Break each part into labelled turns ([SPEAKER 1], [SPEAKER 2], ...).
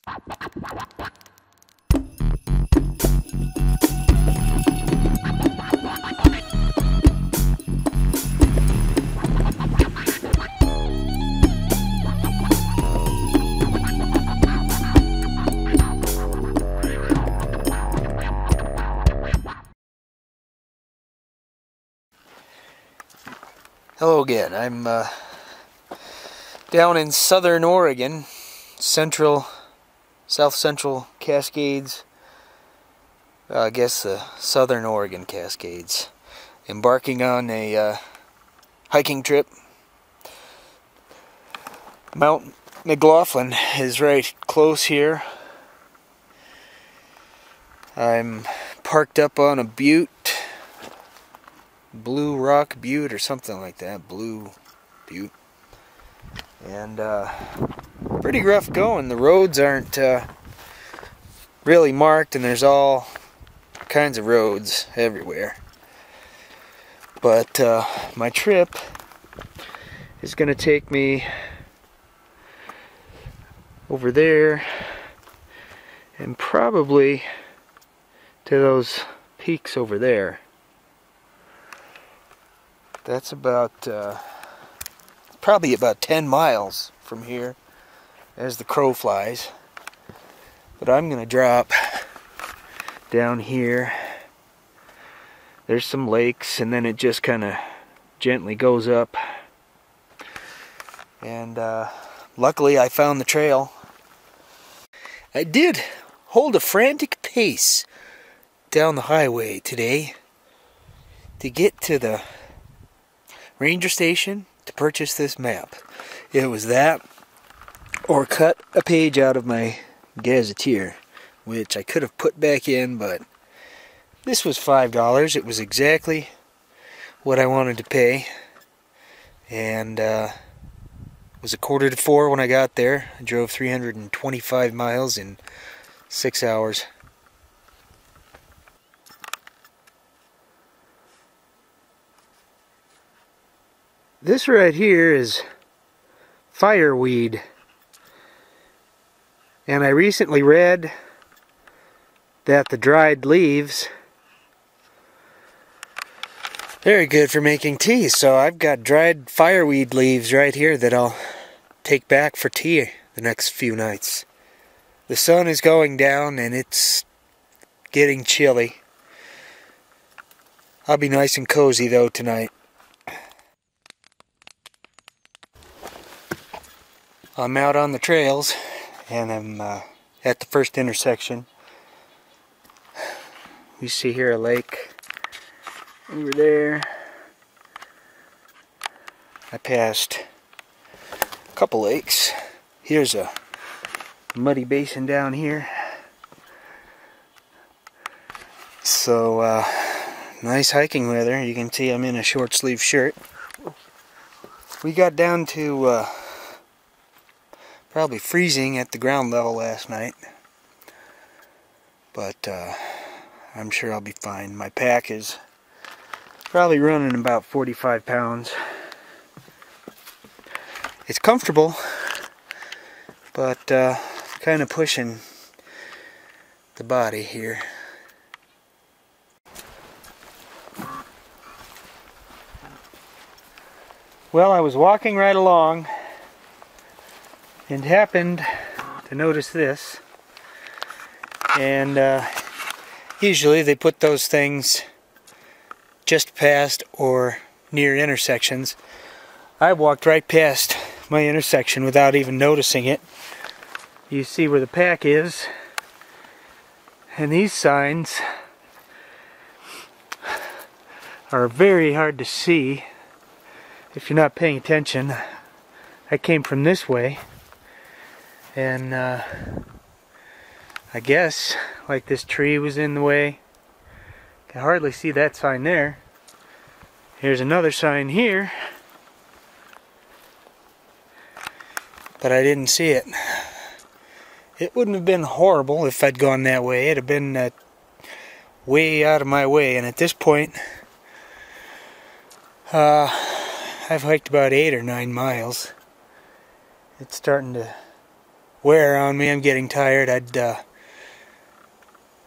[SPEAKER 1] Hello again. I'm down in southern Oregon, south central Cascades, I guess the southern Oregon Cascades, embarking on a hiking trip. Mount McLaughlin is right close here. I'm parked up on a butte, Blue Rock Butte or something like that, Blue Butte, and pretty rough going. The roads aren't really marked, and there's all kinds of roads everywhere, but my trip is going to take me over there and probably to those peaks over there. That's about probably about 10 miles from here as the crow flies. But I'm gonna drop down here. There's some lakes, and then it just kind of gently goes up. And luckily I found the trail. I did hold a frantic pace down the highway today to get to the ranger station to purchase this map. It was that or cut a page out of my gazetteer, which I could have put back in, but this was $5. It was exactly what I wanted to pay, and it was 3:45 when I got there. I drove 325 miles in 6 hours. This right here is fireweed, and I recently read that the dried leaves very good for making tea, so I've got dried fireweed leaves right here that I'll take back for tea the next few nights. The sun is going down and it's getting chilly. I'll be nice and cozy though tonight. I'm out on the trails, and I'm at the first intersection. We see here a lake over there. I passed a couple lakes. Here's a muddy basin down here. So, nice hiking weather. You can see I'm in a short sleeve shirt. We got down to probably freezing at the ground level last night, but I'm sure I'll be fine. My pack is probably running about 45 pounds. It's comfortable, but kind of pushing the body here. Well, I was walking right along and happened to notice this, and usually they put those things just past or near intersections. I walked right past my intersection without even noticing it. You see where the pack is, and these signs are very hard to see if you're not paying attention. I came from this way, and I guess like this tree was in the way. Can hardly see that sign there. Here's another sign here, but I didn't see it. It wouldn't have been horrible if I'd gone that way. It'd have been way out of my way, and at this point I've hiked about 8 or 9 miles. It's starting to wear on me. I'm getting tired. I'd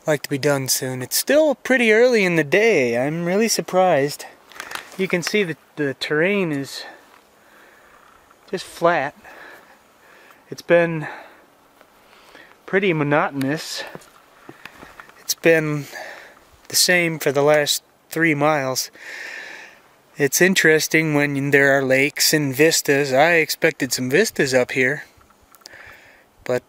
[SPEAKER 1] like to be done soon. It's still pretty early in the day. I'm really surprised. You can see that the terrain is just flat. It's been pretty monotonous. It's been the same for the last 3 miles. It's interesting when there are lakes and vistas. I expected some vistas up here, but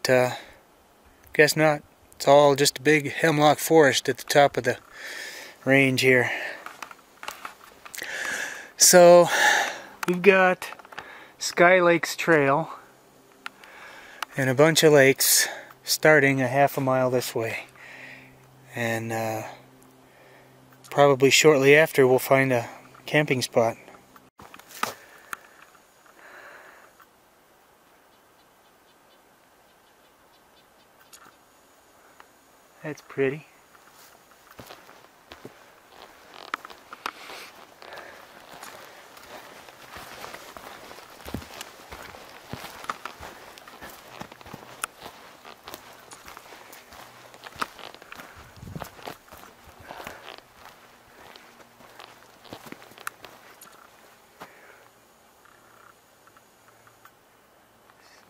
[SPEAKER 1] guess not. It's all just a big hemlock forest at the top of the range here. So we've got Sky Lakes Trail and a bunch of lakes starting a half a mile this way, and probably shortly after we'll find a camping spot. That's pretty.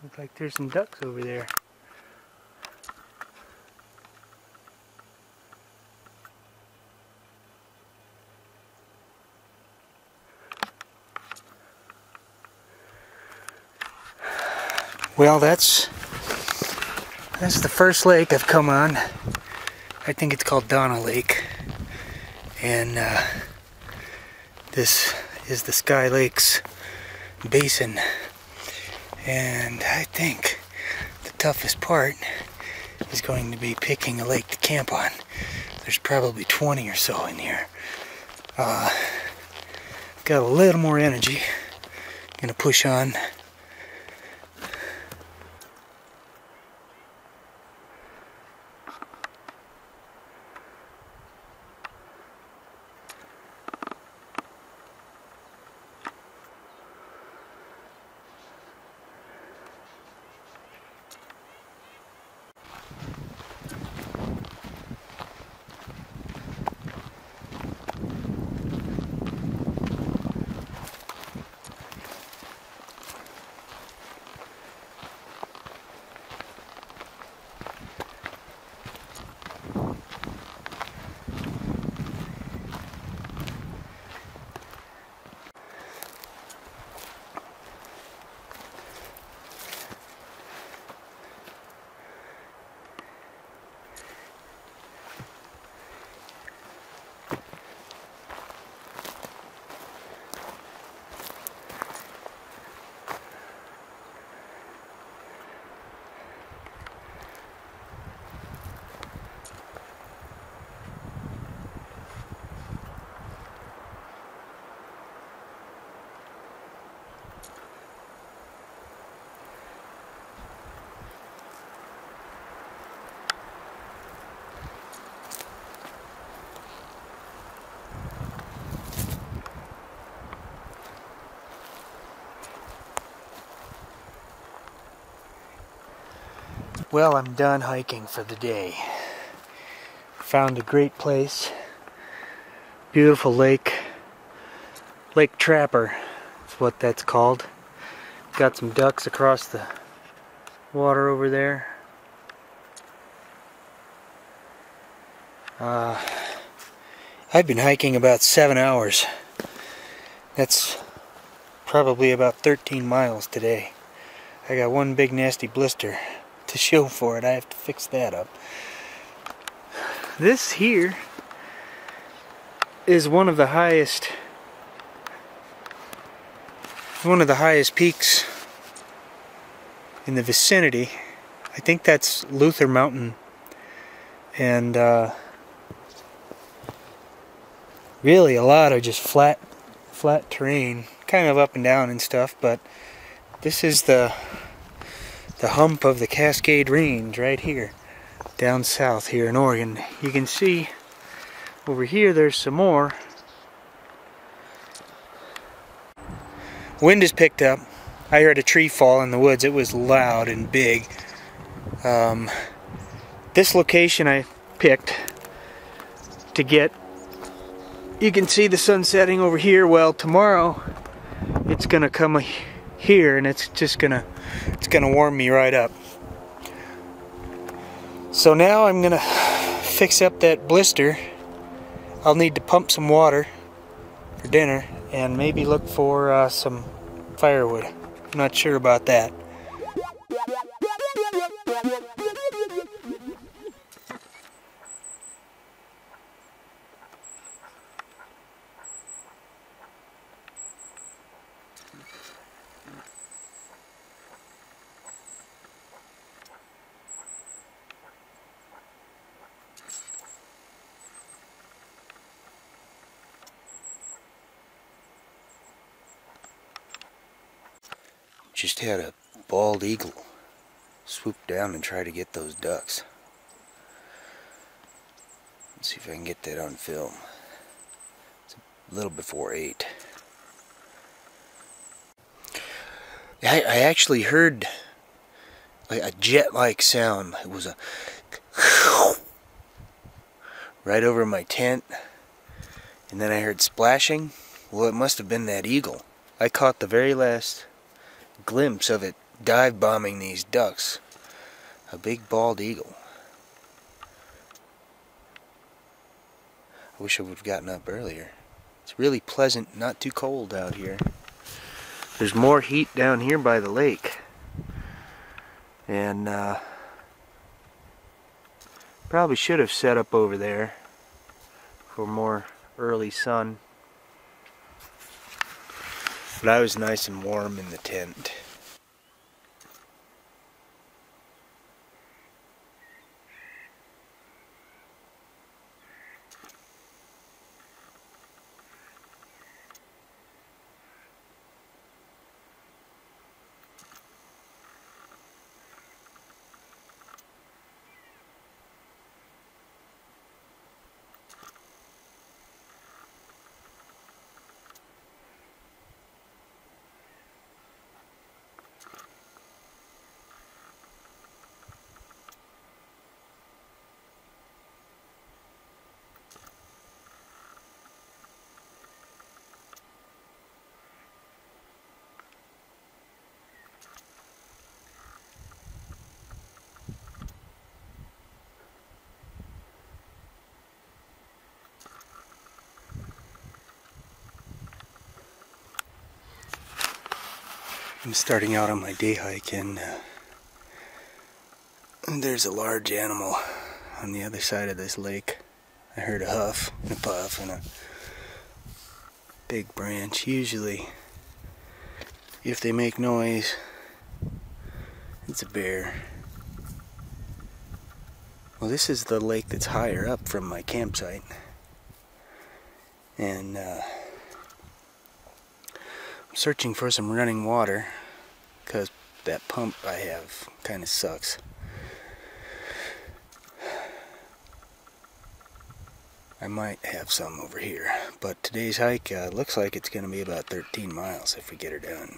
[SPEAKER 1] Looks like there's some ducks over there. Well, that's the first lake I've come on. I think it's called Donna Lake, and this is the Sky Lakes Basin. And I think the toughest part is going to be picking a lake to camp on. There's probably 20 or so in here. Got a little more energy. Gonna push on. Well, I'm done hiking for the day. Found a great place. Beautiful lake. Lake Trapper is what that's called. Got some ducks across the water over there. I've been hiking about 7 hours. That's probably about 13 miles today. I got one big nasty blister to show for it. I have to fix that up. This here is one of the highest peaks in the vicinity. I think that's Luther Mountain, and really a lot of just flat terrain, kind of up and down and stuff, but this is the hump of the Cascade Range right here, down south here in Oregon. You can see over here there's some more. Wind has picked up. I heard a tree fall in the woods. It was loud and big. This location I picked to get, you can see the sun setting over here. Well, tomorrow it's gonna come here, and it's gonna warm me right up. So now I'm gonna fix up that blister. I'll need to pump some water for dinner and maybe look for some firewood. I'm not sure about that. Just had a bald eagle swoop down and try to get those ducks. Let's see if I can get that on film. It's a little before 8. I actually heard like a jet-like sound. It was a right over my tent, and then I heard splashing. Well, it must have been that eagle. I caught the very last glimpse of it dive bombing these ducks. A big bald eagle. I wish I would have gotten up earlier. It's really pleasant, not too cold out here. There's more heat down here by the lake, and probably should have set up over there for more early sun. But I was nice and warm in the tent. I'm starting out on my day hike, and there's a large animal on the other side of this lake. I heard a huff and a puff and a big branch. Usually, if they make noise, it's a bear. Well, this is the lake that's higher up from my campsite, and I'm searching for some running water because that pump I have kind of sucks. I might have some over here, but today's hike looks like it's going to be about 13 miles if we get her done.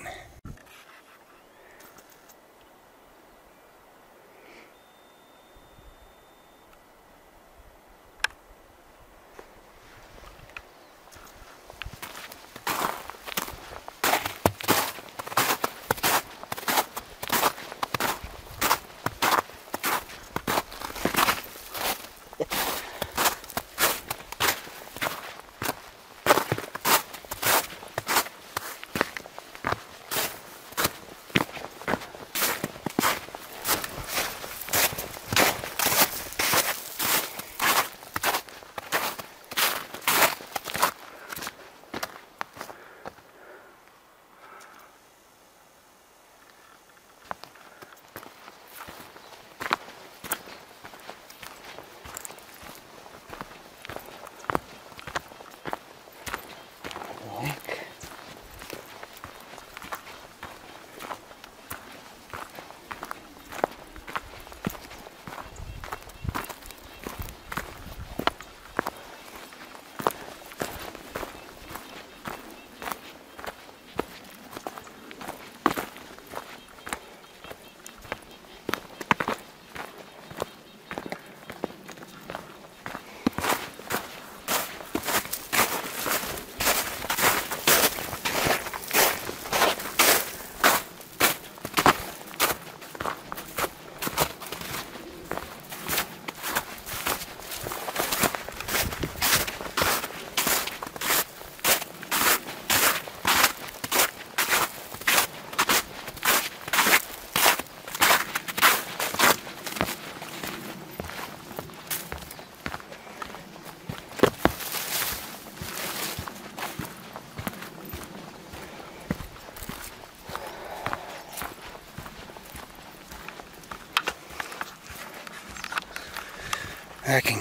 [SPEAKER 1] I can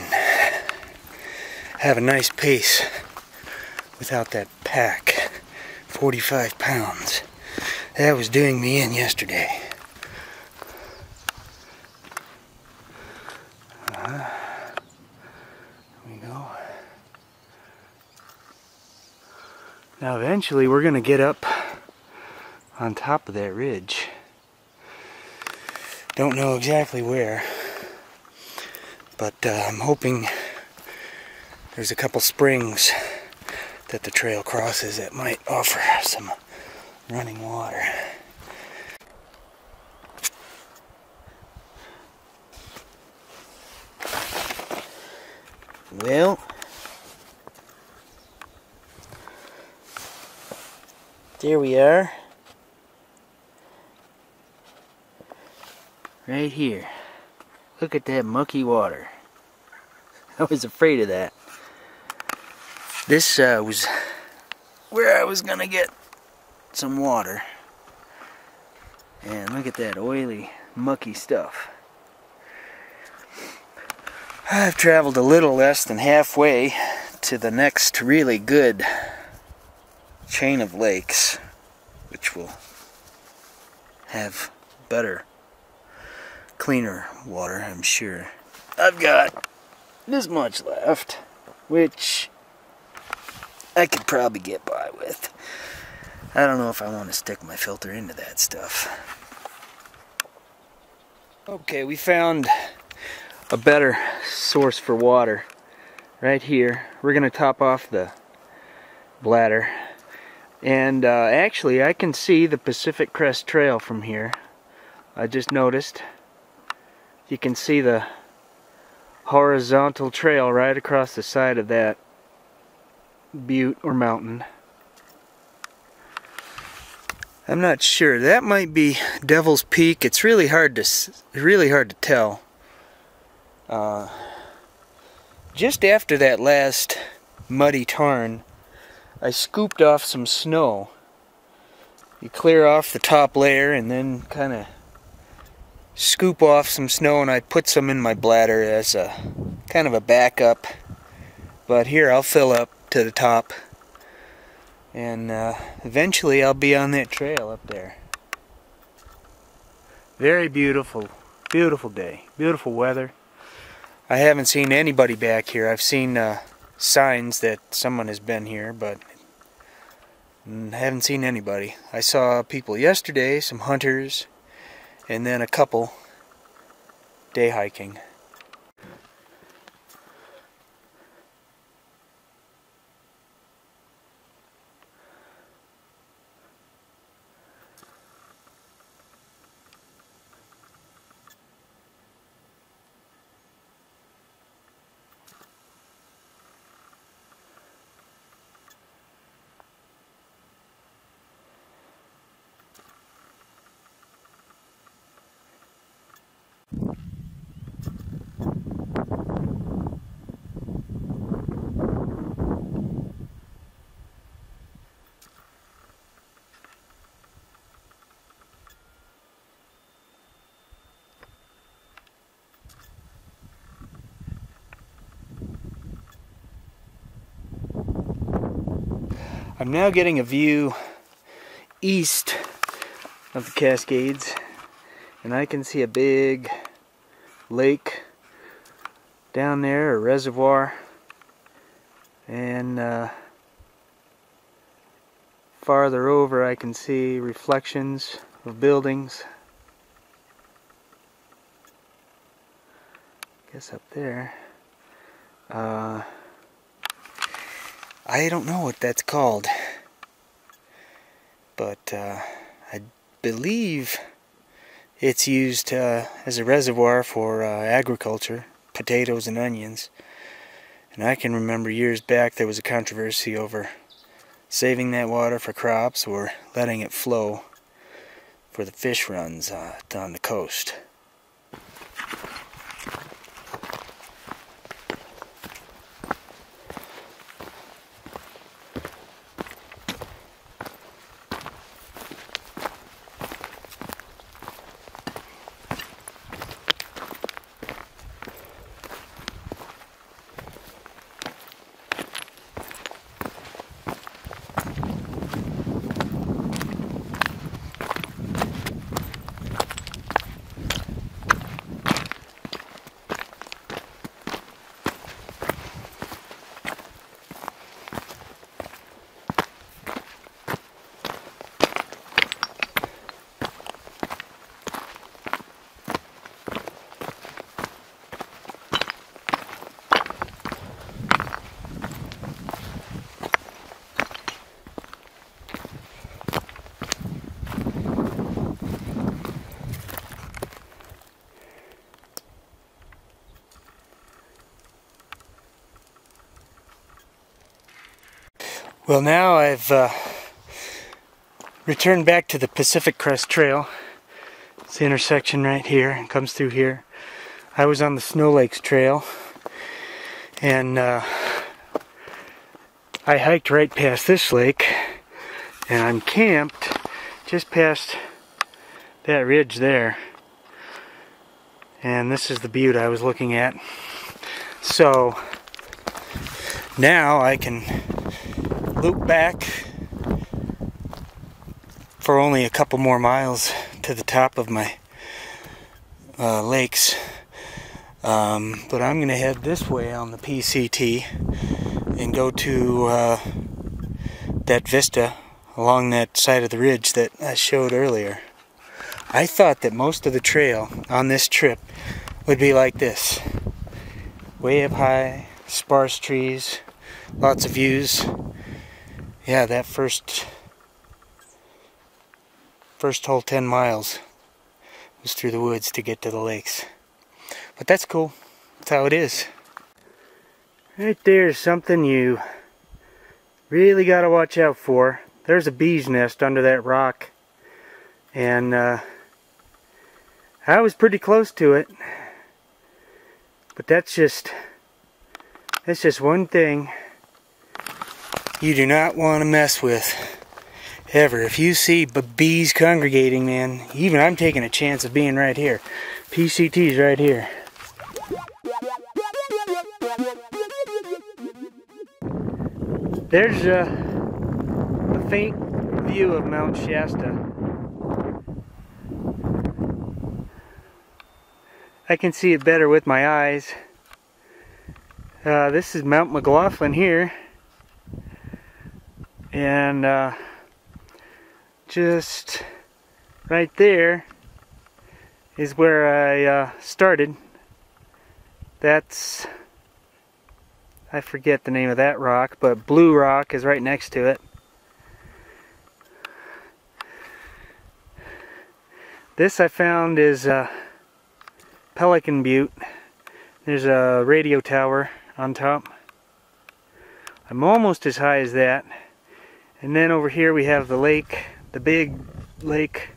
[SPEAKER 1] have a nice pace without that pack. 45 pounds. That was doing me in yesterday. There we go. Now eventually we're going to get up on top of that ridge. Don't know exactly where, but I'm hoping there's a couple springs that the trail crosses that might offer some running water. Well, there we are. Right here. Look at that mucky water. I was afraid of that. This was where I was gonna get some water. And look at that oily, mucky stuff. I've traveled a little less than halfway to the next really good chain of lakes, which will have better, cleaner water, I'm sure. I've got this much left, which I could probably get by with. I don't know if I want to stick my filter into that stuff. Okay, we found a better source for water right here. We're going to top off the bladder, and actually I can see the Pacific Crest Trail from here. I just noticed you can see the horizontal trail right across the side of that butte or mountain. I'm not sure. That might be Devil's Peak. It's really hard to tell. Just after that last muddy tarn, I scooped off some snow. You clear off the top layer and then kind of scoop off some snow, and I put some in my bladder as a kind of a backup. But here I'll fill up to the top, and eventually I'll be on that trail up there. Very beautiful, beautiful day, beautiful weather. I haven't seen anybody back here. I've seen signs that someone has been here, but haven't seen anybody. I saw people yesterday, some hunters, and then a couple day hiking. I'm now getting a view east of the Cascades, and I can see a big lake down there, a reservoir, and farther over I can see reflections of buildings. I guess up there. I don't know what that's called, but I believe it's used as a reservoir for agriculture, potatoes and onions. And I can remember years back there was a controversy over saving that water for crops or letting it flow for the fish runs on the coast. Well, now I've returned back to the Pacific Crest Trail. It's the intersection right here and comes through here. I was on the Snow Lakes Trail, and I hiked right past this lake, and I'm camped just past that ridge there. And this is the butte I was looking at. So now I can loop back for only a couple more miles to the top of my lakes. But I'm going to head this way on the PCT and go to that vista along that side of the ridge that I showed earlier. I thought that most of the trail on this trip would be like this. Way up high, sparse trees, lots of views. Yeah, that first whole 10 miles was through the woods to get to the lakes. But that's cool. That's how it is. Right there's something you really got to watch out for. There's a bee's nest under that rock. And I was pretty close to it. But that's just one thing you do not want to mess with ever. If you see bees congregating, man, even I'm taking a chance of being right here. PCT's right here. There's a faint view of Mount Shasta. I can see it better with my eyes. This is Mount McLaughlin here. And just right there is where I started. That's, I forget the name of that rock, but Blue Rock is right next to it. This I found is Pelican Butte. There's a radio tower on top. I'm almost as high as that. And then over here we have the lake, the big lake.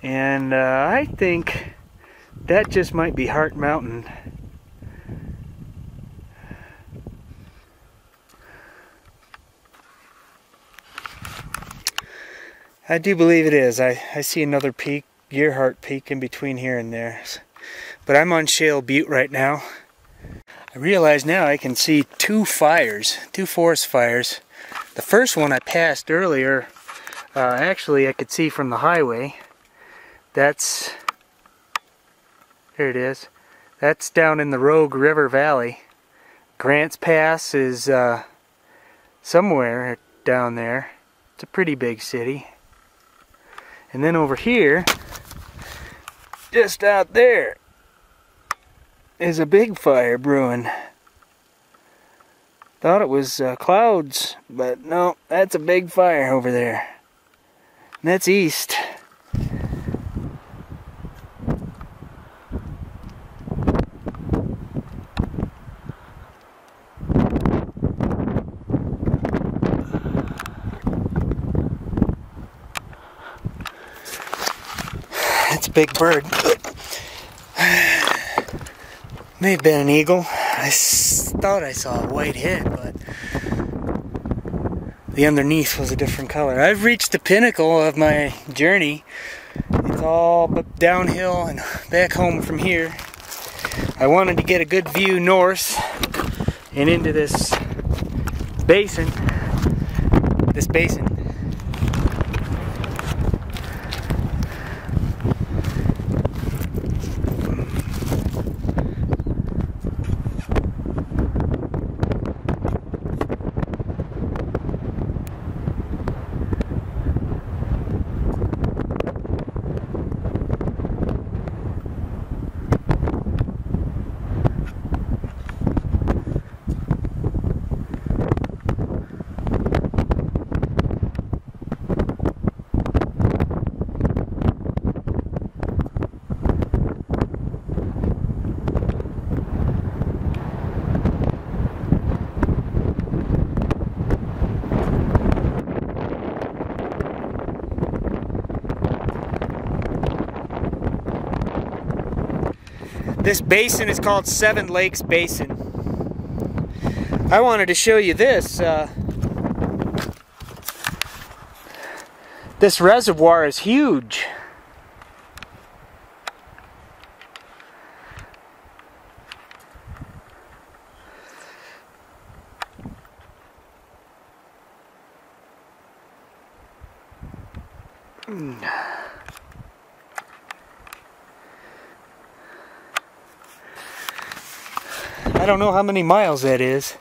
[SPEAKER 1] And I think that just might be Heart Mountain. I do believe it is. I see another peak, Gearhart Peak, in between here and there. But I'm on Shale Butte right now. I realize now I can see two forest fires. The first one I passed earlier, actually I could see from the highway. That's, there it is. That's down in the Rogue River Valley. Grants Pass is somewhere down there. It's a pretty big city. And then over here, just out there, is a big fire brewing. Thought it was clouds, but no, that's a big fire over there. And that's east. It's a big bird. May have been an eagle. I thought I saw a white head, but the underneath was a different color. I've reached the pinnacle of my journey. It's all downhill and back home from here. I wanted to get a good view north and into this basin. This basin is called Seven Lakes Basin. I wanted to show you this. This reservoir is huge. I don't know how many miles that is.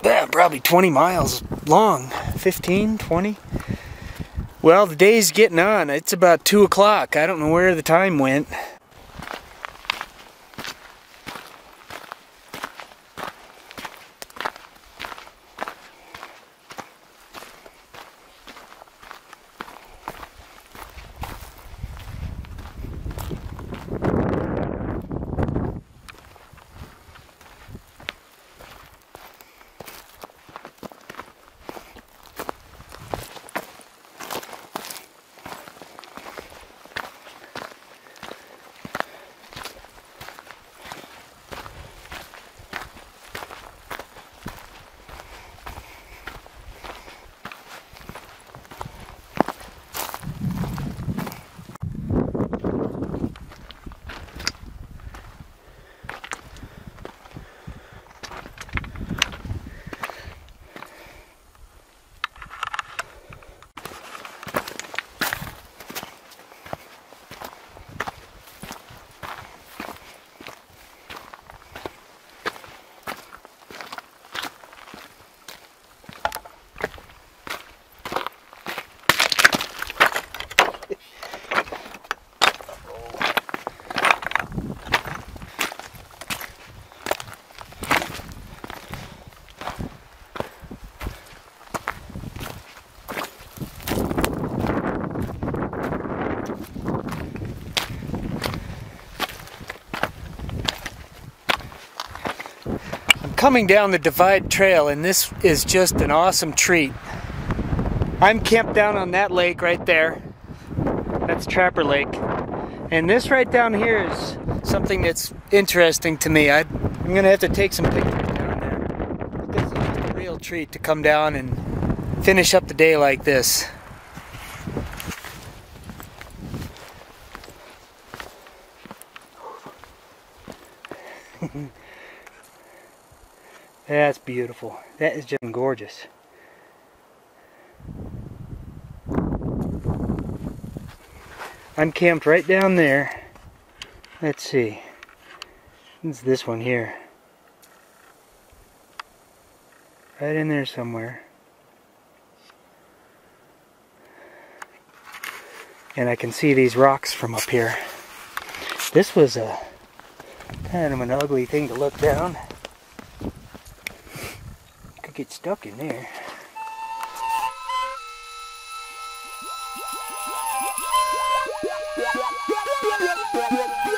[SPEAKER 1] Yeah, probably 20 miles long. 15, 20. Well, the day's getting on. It's about 2 o'clock. I don't know where the time went. Coming down the Divide Trail, and this is just an awesome treat. I'm camped down on that lake right there. That's Trapper Lake. And this right down here is something that's interesting to me. I'm going to have to take some pictures down there. But this is just a real treat to come down and finish up the day like this. That's beautiful. That is just gorgeous. I'm camped right down there. Let's see. It's this one here. Right in there somewhere. And I can see these rocks from up here. This was a kind of an ugly thing to look down. Could get stuck in there.
[SPEAKER 2] Yeah.